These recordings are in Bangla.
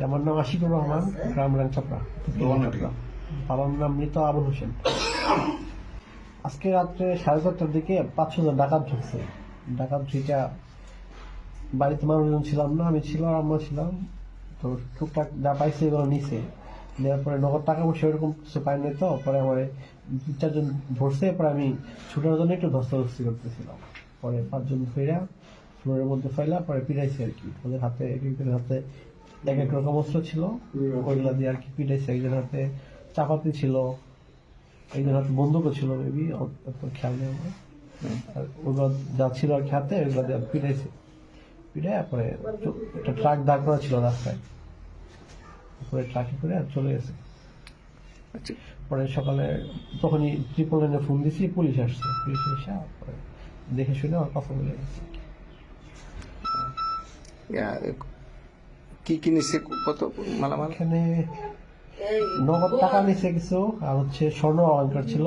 আমার নাম আশিকুর রহমান, গ্রাম রাংচাপড়া। বাবার নাম মৃত আবুল হোসেন। আজকে রাত্রে 4:30টার দিকে 5-6 জন ডাকাত ঢুকছে। ডাকাত ঢুকে বাড়িতে মানুষজন ছিলাম না, আমি ছিলাম, আমরা ছিলাম। তো টুকটাক যা পাইছে এগুলো নিছে, নেওয়ার পরে নগদ টাকা পয়সা এরকম কিছু পাই নাই। তো পরে আমার 2-4 জন ধরছে, পরে আমি ছুটার জন্য একটু ধস্তাধস্তি করতেছিলাম। পরে 5 জন ফেরা ফ্লোরের মধ্যে ফেলা, পরে পিটাইছে আর কি। ওদের হাতে এক একজনের হাতে এক এক রকম অস্ত্র ছিল, ওইগুলা দিয়ে আর কি পিটাইছে। একজনের হাতে চাপাতি ছিল, একজনের হাতে বন্দুকও ছিল, মেবি অত খেয়াল নেই আমার। আর ওগুলো যা ছিল আর কি হাতে, ওইগুলো দিয়ে পিটাইছে। পিটাই পরে একটা ট্রাক দাঁড় করা ছিল রাস্তায়, পরে ট্রাকে করে চলে গেছে। পরে সকালে তখনই 999 ফোন দিছি, পুলিশ আসছে। পুলিশ এসে পরে দেখে শুনে আমার কথা বলে গেছে। কি কি নিছে, কত মালামাল? এখানে নগদ টাকা নিছে কিছু, আর হচ্ছে স্বর্ণ অলঙ্কার ছিল।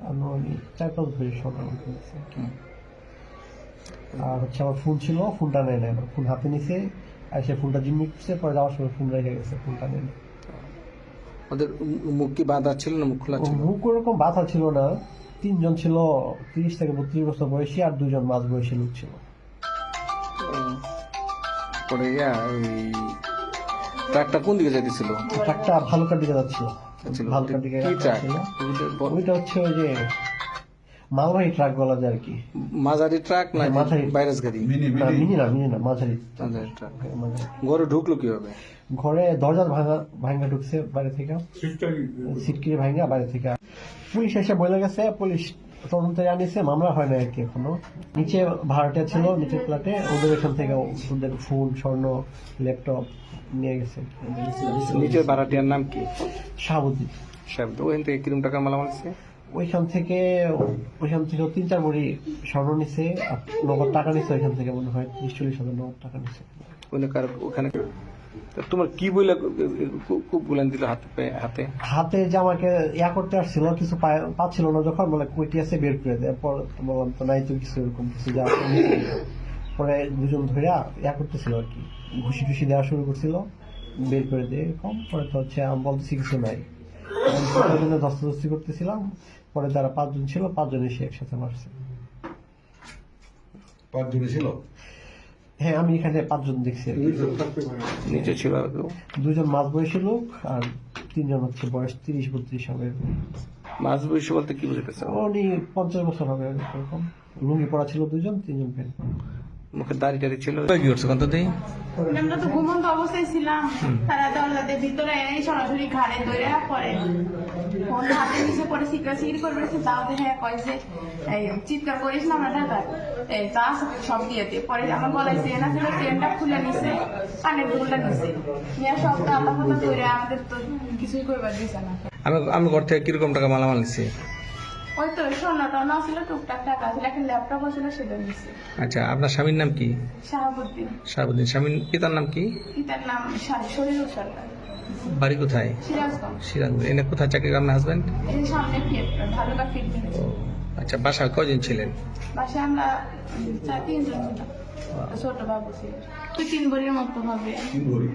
আমি 4-5 ভরি স্বর্ণ অলঙ্কার নিছে। আর হচ্ছে আমার ফোন ছিল, ফোনটা নেয় না, ফোন হাতে নিছে। আর সে ফোনটা জিম্মি করছে, পরে যাওয়ার সময় ফোন রেখে গেছে, ফোনটা নেয় না। ওদের মুখ কি বাঁধা ছিল না মুখ খোলা ছিল? মুখ ওরকম বাধা ছিল না। 3 জন ছিল 30 থেকে 32 বছর বয়সী, আর 2 জন মাঝ বয়সী লোক ছিল। পরে ওই ট্রাকটা কোন দিকে যাইতেছিল? ট্রাকটা ভালুকার দিকে যাচ্ছিল। ভালুকার দিকে যাচ্ছিল। ওইটা হচ্ছে ওই যে মালবাহী ট্রাক বলা যায় আর কি। মাঝারি ট্রাক না মাঝারি ভাইরাস গাড়ি? মিনি না, মাঝারি ট্রাক। মাঝারি। ঘরে ঢুকলো কিভাবে? ঘরে দরজা ভাঙা ঢুকছে বাইরে থেকে, সিটকিরি ভাঙা বাইরে থেকে। পুলিশ এসে বলে গেছে, পুলিশ তদন্তে আনিছে, মামলা হয় না আর কি এখনো। নিচে ভাড়াটা ছিল, নিচের ফ্ল্যাটে, ওদের এখান থেকে ওদের ফোন, স্বর্ণ, ল্যাপটপ নিয়ে গেছে। নিচের ভাড়াটিয়ার নাম কি? শাহাবুদ্দিন। সাহেব ওইখান থেকে কিরম টাকার মালামাল আছে? ওইখান থেকে 3-4 ভরি স্বর্ণ নিছে, আর নগদ টাকা নিছে। ওইখান থেকে মনে হয় 30-40 হাজার নগদ টাকা নিছে। ওখানে তোমার কি বলে খুব গুলান দিল হাতে? হাতে যে আমাকে করতে আসছিল, কিছু পাচ্ছিল না, যখন বলে কইটি আছে বের করে দেয়। পর বললাম তো নাই তো কিছু, এরকম কিছু যা। পরে 2 জন ধরে করতেছিল আর কি, ঘুষি টুসি দেওয়া শুরু করছিল, বের করে দিয়ে এরকম। পরে তো হচ্ছে আমি বলতেছি কিছু নাই, ধস্তাধস্তি করতেছিলাম। পরে যারা 5 জন ছিল, 5 জন এসে একসাথে মারছে। 5 জন ছিল? হ্যাঁ, আমি এখানে 5 জন দেখছি। নিচে ছিল 2 জন মাঝ বয়সী লোক, আর 3 জন হচ্ছে বয়স 30-32 হবে। মাঝ বয়সী বলতে কি বুঝতেছ? উনি 50 বছর হবে এরকম। লুঙ্গি পরা ছিল 2 জন, 3 জন ফের। মুখে দাড়ি টাড়ি ছিল। কি করছো কত দিন? আমরা তো ঘুমন্ত অবস্থায় ছিলাম, তারা দরজাদের ভিতরে এই সরাসরি ঘাড়ে ধরে পরে ফোন হাতে নিচে পরে সিকড়াসিকড়ি করে বেড়েছে। তাও দেখে কয় যে এই চিৎকার করিস না, আমরা ঢাকা এই তা সব দিয়েতে। পরে আমার গলায় চেন আছে, চেনটা খুলে নিছে, কানের দুলটা নিছে, নিয়ে সবটা আল্লাহ কথা ধরে আমাদের তো কিছুই করবার দিছে না। আমি ঘর থেকে কিরকম টাকা মালামাল নিছি? ওই তো স্বর্ণটাও না ছিল, টুকটাক টাকা ছিল, একটা ল্যাপটপ ছিল, সেটা নিছে। আচ্ছা, আপনার স্বামীর নাম কি? শাহাবুদ্দিন। শাহাবুদ্দিন। স্বামীর পিতার নাম কি? পিতার নাম শরীরুল সরকার। বাড়ি কোথায়? সিরাজগঞ্জ। সিরাজগঞ্জ। এনে কোথায় চাকরি করেন হাজবেন্ড? এই সামনে ফিট ভালুকা ফিট। আচ্ছা, বাসায় কয়জন ছিলেন? বাসায় আমরা 3 জন ছিলাম, ছোট বাবু ছিল। 3 ভরির মতো হবে। 3 ভরি?